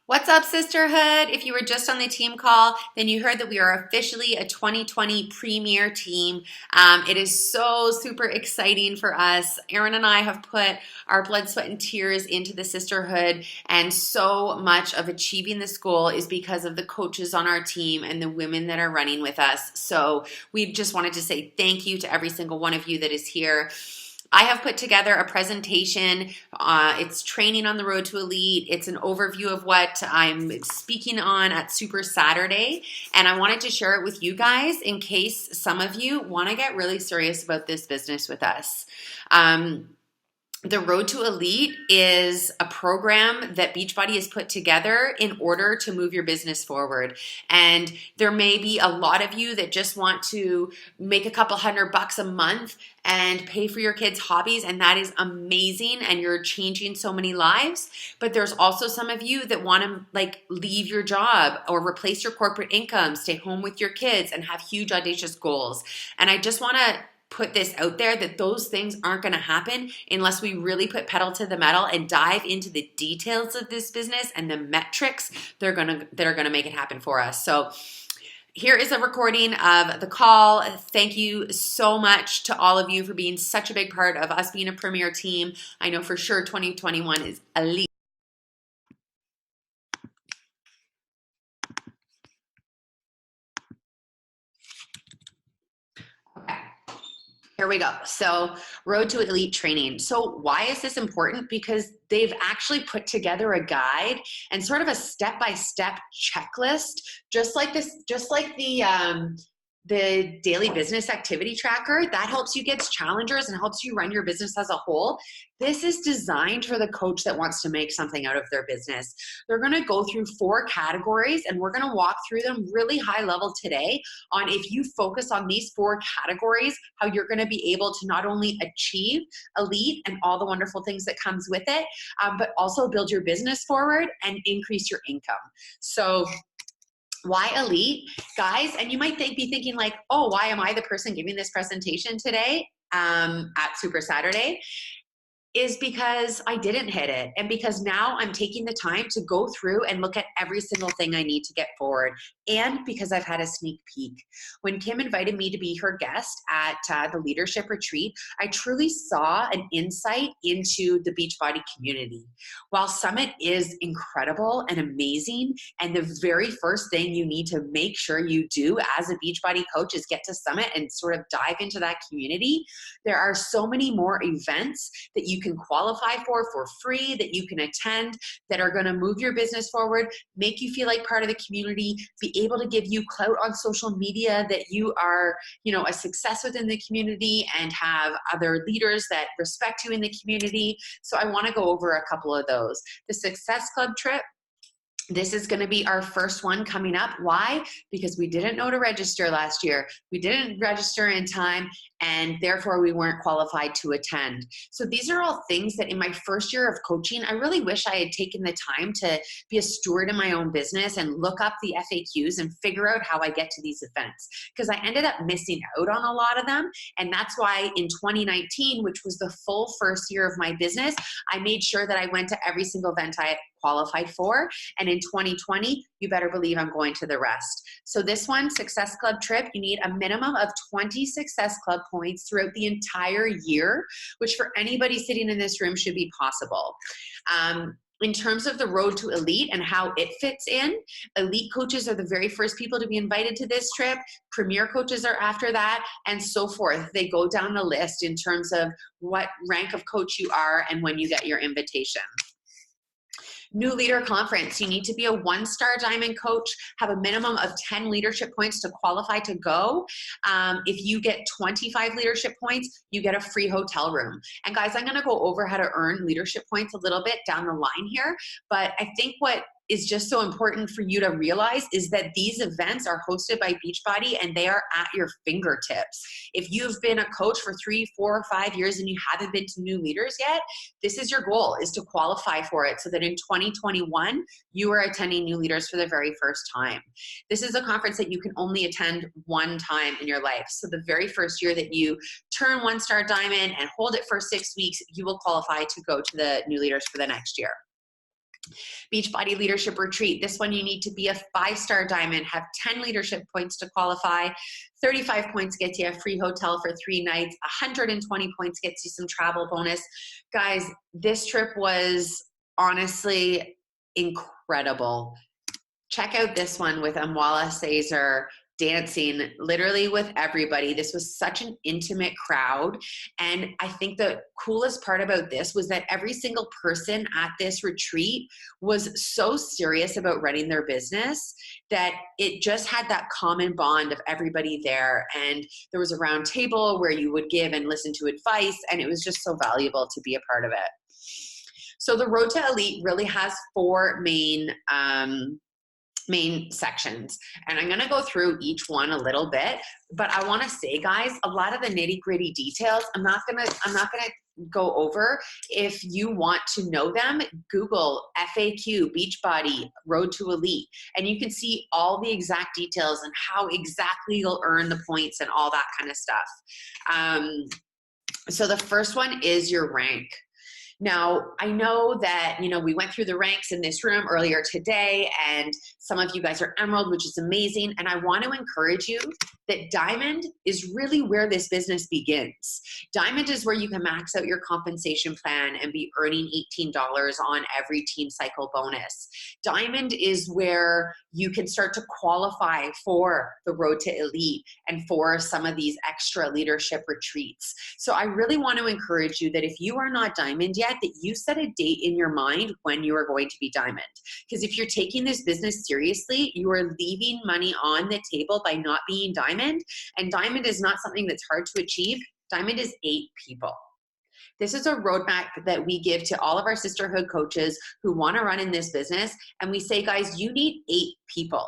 What's up, sisterhood? If you were just on the team call, then you heard that we are officially a 2020 premier team. It is so super exciting for us. Erin and I have put our blood, sweat, and tears into the sisterhood, and so much of achieving this goal is because of the coaches on our team and the women that are running with us. So we just wanted to say thank you to every single one of you that is here. I have put together a presentation. It's training on the road to elite. It's an overview of what I'm speaking on at Super Saturday. And I wanted to share it with you guys in case some of you want to get really serious about this business with us. The Road to Elite is a program that Beachbody has put together in order to move your business forward. And there may be a lot of you that just want to make a couple $100 a month and pay for your kids' hobbies, and that is amazing, and you're changing so many lives. But there's also some of you that want to leave your job or replace your corporate income, stay home with your kids, and have huge audacious goals. And I just want to put this out there that those things aren't going to happen unless we really put pedal to the metal and dive into the details of this business and the metrics that are going to make it happen for us. So here is a recording of the call. Thank you so much to all of you for being such a big part of us being a premier team. I know for sure 2021 is elite. Okay. Here we go. So Road to Elite training. So why is this important? Because they've actually put together a guide and sort of a step-by-step checklist, just like the daily business activity tracker that helps you get challengers and helps you run your business as a whole. This is designed for the coach that wants to make something out of their business. They're going to go through 4 categories, and we're going to walk through them really high level today on if you focus on these 4 categories, how you're going to be able to not only achieve elite and all the wonderful things that comes with it, but also build your business forward and increase your income. So why elite, guys? And you might be thinking like, oh, why am I the person giving this presentation today at Super Saturday? Is because I didn't hit it, and because now I'm taking the time to go through and look at every single thing I need to get forward, and because I've had a sneak peek. When Kim invited me to be her guest at the leadership retreat, I truly saw an insight into the Beachbody community. While Summit is incredible and amazing, and the very first thing you need to make sure you do as a Beachbody coach is get to Summit and sort of dive into that community, there are so many more events that you can qualify for free, that you can attend, that are going to move your business forward, make you feel like part of the community, be able to give you clout on social media that you are, a success within the community and have other leaders that respect you in the community. So I want to go over a couple of those. The Success Club trip. This is going to be our first one coming up. Why? Because we didn't know to register last year. We didn't register in time, and therefore we weren't qualified to attend. So these are all things that in my first year of coaching, I really wish I had taken the time to be a steward in my own business and look up the FAQs and figure out how I get to these events, because I ended up missing out on a lot of them. And that's why in 2019, which was the full first year of my business, I made sure that I went to every single event I qualified for. And in 2020, you better believe I'm going to the rest. So this one, Success Club trip, you need a minimum of 20 Success Club points throughout the entire year, which for anybody sitting in this room should be possible. In terms of the Road to Elite and how it fits in, elite coaches are the very first people to be invited to this trip. Premier coaches are after that, and so forth. They go down the list in terms of what rank of coach you are and when you get your invitation. New Leader Conference. You need to be a 1-star diamond coach, have a minimum of 10 leadership points to qualify to go. If you get 25 leadership points, you get a free hotel room. And guys, I'm going to go over how to earn leadership points a little bit down the line here, but I think what is just so important for you to realize is that these events are hosted by Beachbody and they are at your fingertips. If you've been a coach for 3, 4, 5 years and you haven't been to New Leaders yet, this is your goal, is to qualify for it so that in 2021, you are attending New Leaders for the very first time. This is a conference that you can only attend one time in your life. So the very first year that you turn 1-star diamond and hold it for 6 weeks, you will qualify to go to the New Leaders for the next year. Beachbody Leadership Retreat. This one you need to be a 5-star diamond, have 10 leadership points to qualify. 35 points gets you a free hotel for 3 nights. 120 points gets you some travel bonus. Guys, this trip was honestly incredible. Check out this one with Amwala Caesar dancing literally with everybody. This was such an intimate crowd. And I think the coolest part about this was that every single person at this retreat was so serious about running their business that it just had that common bond of everybody there. And there was a round table where you would give and listen to advice. And it was just so valuable to be a part of it. So the Road to Elite really has 4 main sections, and I'm going to go through each one a little bit, but I want to say, guys, a lot of the nitty-gritty details I'm not going to go over. If you want to know them, Google FAQ Beachbody Road to Elite, and you can see all the exact details and how exactly you'll earn the points and all that kind of stuff. So the first one is your rank. Now, I know that, we went through the ranks in this room earlier today, and some of you guys are Emerald, which is amazing. And I want to encourage you that Diamond is really where this business begins. Diamond is where you can max out your compensation plan and be earning $18 on every team cycle bonus. Diamond is where you can start to qualify for the Road to Elite and for some of these extra leadership retreats. So I really want to encourage you that if you are not Diamond yet, that you set a date in your mind when you are going to be Diamond. Because if you're taking this business seriously, you are leaving money on the table by not being Diamond. And Diamond is not something that's hard to achieve. Diamond is 8 people. This is a roadmap that we give to all of our sisterhood coaches who want to run in this business. And we say, guys, you need 8 people.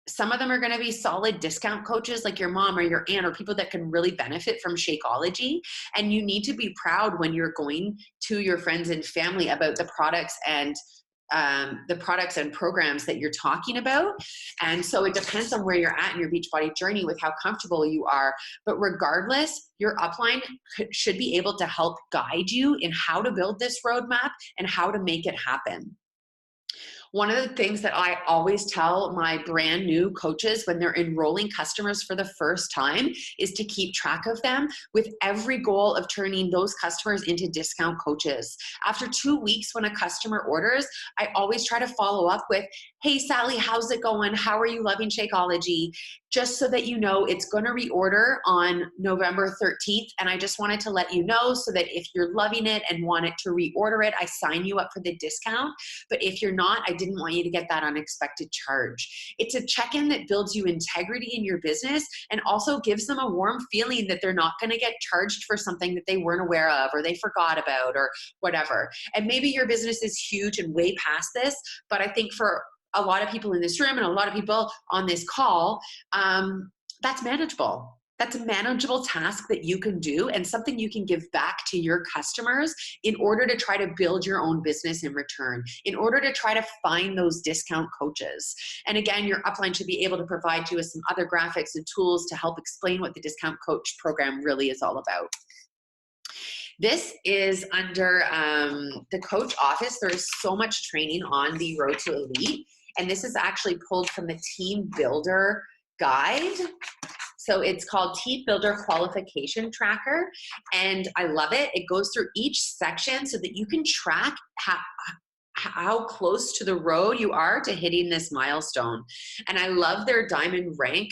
Some of them are going to be solid discount coaches like your mom or your aunt, or people that can really benefit from Shakeology. And you need to be proud when you're going to your friends and family about the products and programs that you're talking about. And so it depends on where you're at in your Beachbody journey with how comfortable you are. But regardless, your upline should be able to help guide you in how to build this roadmap and how to make it happen. One of the things that I always tell my brand new coaches when they're enrolling customers for the first time is to keep track of them with every goal of turning those customers into discount coaches. After 2 weeks when a customer orders, I always try to follow up with, hey, Sally, how's it going? How are you loving Shakeology? Just so that you know it's going to reorder on November 13th. And I just wanted to let you know so that if you're loving it and want it to reorder it, I sign you up for the discount. But if you're not, I didn't want you to get that unexpected charge. It's a check-in that builds you integrity in your business and also gives them a warm feeling that they're not going to get charged for something that they weren't aware of or they forgot about or whatever. And maybe your business is huge and way past this, but I think for a lot of people in this room and a lot of people on this call, that's manageable. That's a manageable task that you can do and something you can give back to your customers in order to try to build your own business in return, in order to try to find those discount coaches. And again, your upline should be able to provide you with some other graphics and tools to help explain what the discount coach program really is all about. This is under the coach office. There is so much training on the Road to Elite. And this is actually pulled from the Team Builder guide. So it's called Team Builder Qualification Tracker. And I love it. It goes through each section so that you can track how close to the road you are to hitting this milestone. And I love their diamond rank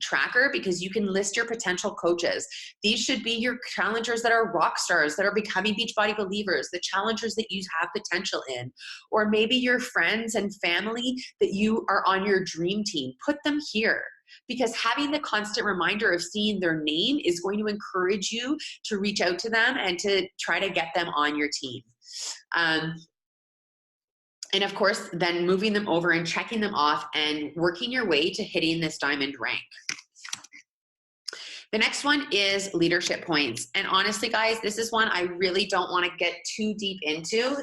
tracker because you can list your potential coaches. These should be your challengers that are rock stars, that are becoming Beachbody believers, the challengers that you have potential in, or maybe your friends and family that you are on your dream team. Put them here because having the constant reminder of seeing their name is going to encourage you to reach out to them and to try to get them on your team. And of course, then moving them over and checking them off and working your way to hitting this diamond rank. The next one is leadership points. And honestly, guys, this is one I really don't want to get too deep into.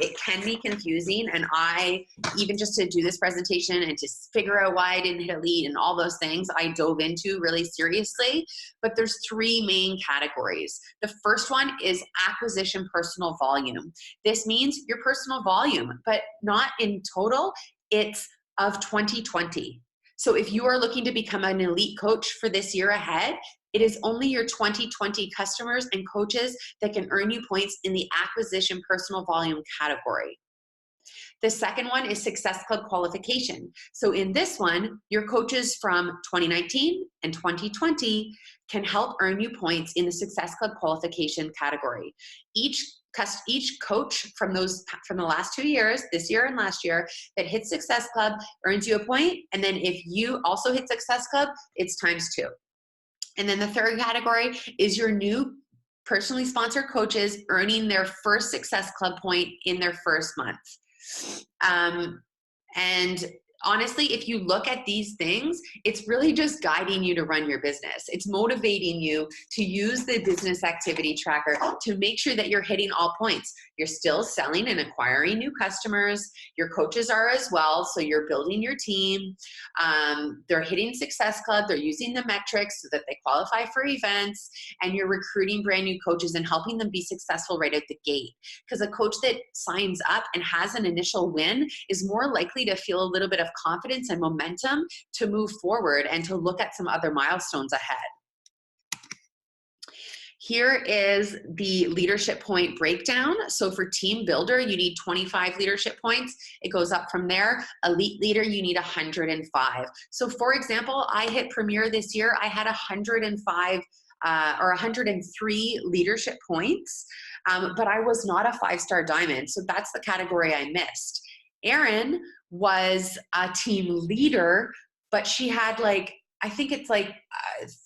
It can be confusing. And I, even just to do this presentation and to figure out why I didn't hit elite and all those things, I dove into really seriously. But there's three main categories. The first one is acquisition personal volume. This means your personal volume, but not in total. It's of 2020. So if you are looking to become an elite coach for this year ahead, it is only your 2020 customers and coaches that can earn you points in the acquisition personal volume category. The second one is Success Club qualification. So in this one, your coaches from 2019 and 2020 can help earn you points in the Success Club qualification category. Each coach from the last 2 years, this year and last year, that hits Success Club earns you a point. And then if you also hit Success Club, it's times 2. And then the third category is your new personally sponsored coaches earning their first Success Club point in their first month. And honestly, if you look at these things, it's really just guiding you to run your business. It's motivating you to use the business activity tracker to make sure that you're hitting all points. You're still selling and acquiring new customers. Your coaches are as well, so you're building your team. They're hitting Success Club. They're using the metrics so that they qualify for events, and you're recruiting brand new coaches and helping them be successful right out the gate. Because a coach that signs up and has an initial win is more likely to feel a little bit of confidence and momentum to move forward and to look at some other milestones ahead. Here is the leadership point breakdown. So for team builder, you need 25 leadership points. It goes up from there. Elite leader, you need 105. So for example, I hit Premier this year. I had 105 or 103 leadership points, but I was not a 5-star diamond. So that's the category I missed. Erin was a team leader, but she had I think it's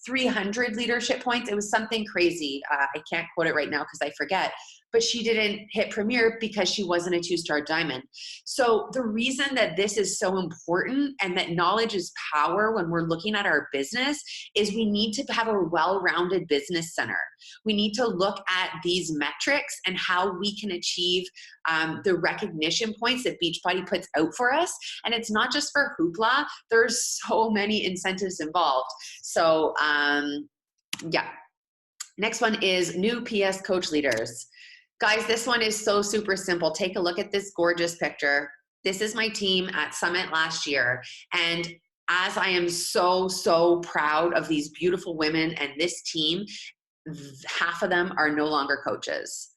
300 leadership points. It was something crazy. I can't quote it right now because I forget, but she didn't hit Premier because she wasn't a 2-star diamond. So the reason that this is so important and that knowledge is power when we're looking at our business is we need to have a well-rounded business center. We need to look at these metrics and how we can achieve the recognition points that Beachbody puts out for us. And it's not just for hoopla. There's so many incentives involved. So yeah. Next one is new PS coach leaders. Guys, this one is so super simple. Take a look at this gorgeous picture. This is my team at Summit last year. And as I am so, so proud of these beautiful women and this team, half of them are no longer coaches.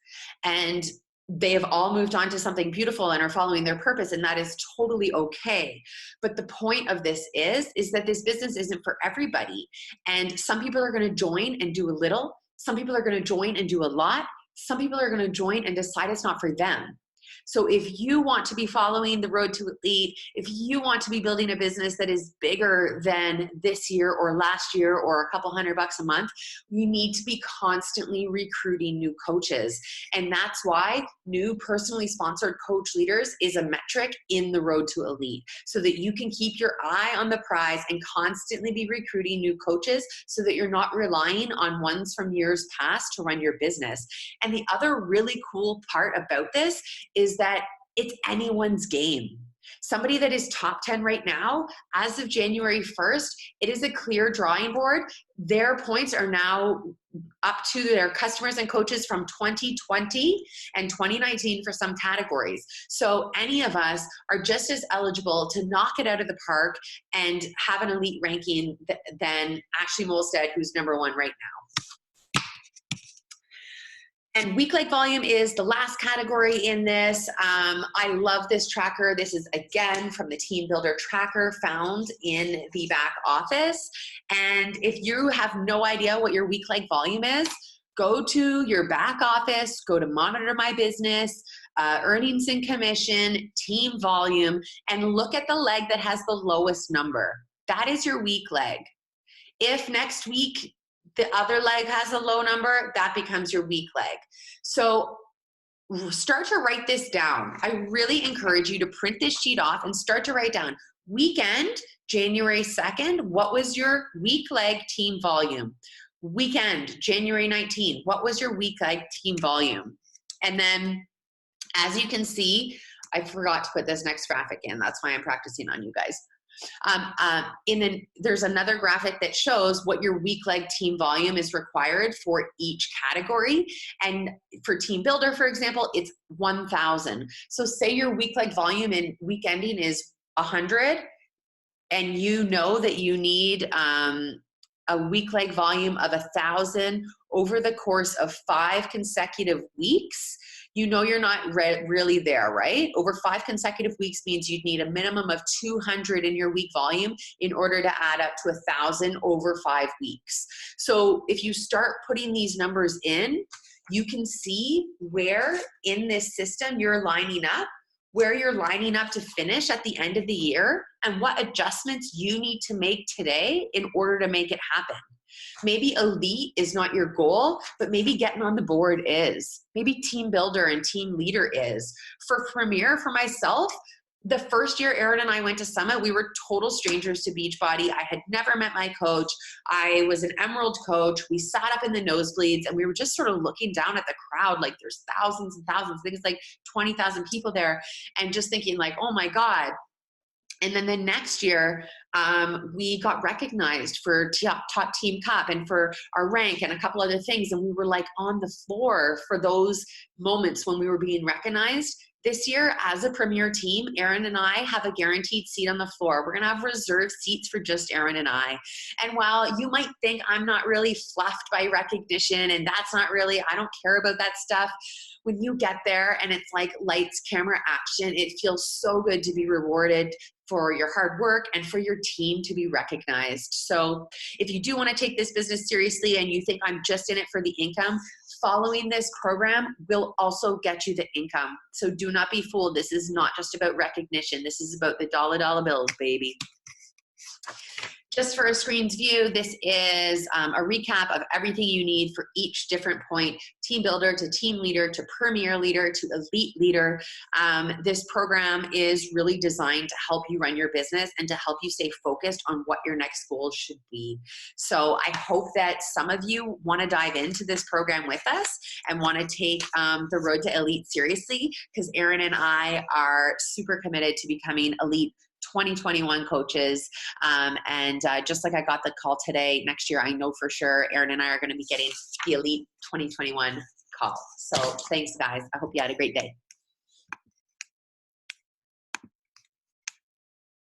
And they have all moved on to something beautiful and are following their purpose, and that is totally okay. But the point of this is that this business isn't for everybody. And some people are going to join and do a little. Some people are going to join and do a lot. Some people are going to join and decide it's not for them. So if you want to be following the road to elite, if you want to be building a business that is bigger than this year or last year or a couple $100 a month, you need to be constantly recruiting new coaches. And that's why new personally sponsored coach leaders is a metric in the road to elite, so that you can keep your eye on the prize and constantly be recruiting new coaches so that you're not relying on ones from years past to run your business. And the other really cool part about this is that it's anyone's game. Somebody that is top 10 right now, as of January 1st, it is a clear drawing board. Their points are now up to their customers and coaches from 2020 and 2019 for some categories. So any of us are just as eligible to knock it out of the park and have an elite ranking than Ashley Molstead, who's number 1 right now. And week leg volume is the last category in this. I love this tracker. This is, again, from the Team Builder Tracker found in the back office. And if you have no idea what your week leg volume is, go to your back office, go to Monitor My Business, earnings and commission, team volume, and look at the leg that has the lowest number. That is your weak leg. If next week the other leg has a low number, that becomes your weak leg. So start to write this down. I really encourage you to print this sheet off and start to write down, Weekend, January 2nd, what was your week leg team volume? Weekend, January 19th, what was your week leg team volume? And then, as you can see, I forgot to put this next graphic in. That's why I'm practicing on you guys. There's another graphic that shows what your week leg team volume is required for each category. And for Team Builder, for example, it's 1,000. So say your week leg volume in week ending is 100, and you know that you need a week leg volume of 1,000 over the course of 5 consecutive weeks. You know you're not really there, right? Over 5 consecutive weeks means you'd need a minimum of 200 in your week volume in order to add up to 1,000 over 5 weeks. So if you start putting these numbers in, you can see where in this system you're lining up, where you're lining up to finish at the end of the year, and what adjustments you need to make today in order to make it happen. Maybe elite is not your goal, but maybe getting on the board is. Maybe team builder and team leader is. For Premier, for myself, the first year Erin and I went to Summit, we were total strangers to Beachbody. I had never met my coach. I was an Emerald coach. We sat up in the nosebleeds and we were just sort of looking down at the crowd like there's thousands and thousands, I think it's like 20,000 people there, and just thinking like, oh my God. And then the next year, we got recognized for Top Team Cup and for our rank and a couple other things. And we were like on the floor for those moments when we were being recognized. This year, as a Premier team, Erin and I have a guaranteed seat on the floor. We're going to have reserved seats for just Erin and I. And while you might think I'm not really fluffed by recognition and that's not really, I don't care about that stuff, when you get there and it's like lights, camera, action, it feels so good to be rewarded for your hard work and for your team to be recognized. So if you do want to take this business seriously and you think I'm just in it for the income, following this program will also get you the income. So do not be fooled. This is not just about recognition. This is about the dollar bills, baby. Just for a screen's view, this is a recap of everything you need for each different point, team builder to team leader to premier leader to elite leader. This program is really designed to help you run your business and to help you stay focused on what your next goal should be. So I hope that some of you want to dive into this program with us and want to take the road to elite seriously, because Erin and I are super committed to becoming elite 2021 coaches. Just like I got the call today, next year I know for sure Erin and I are going to be getting the Elite 2021 call. So thanks, guys. I hope you had a great day.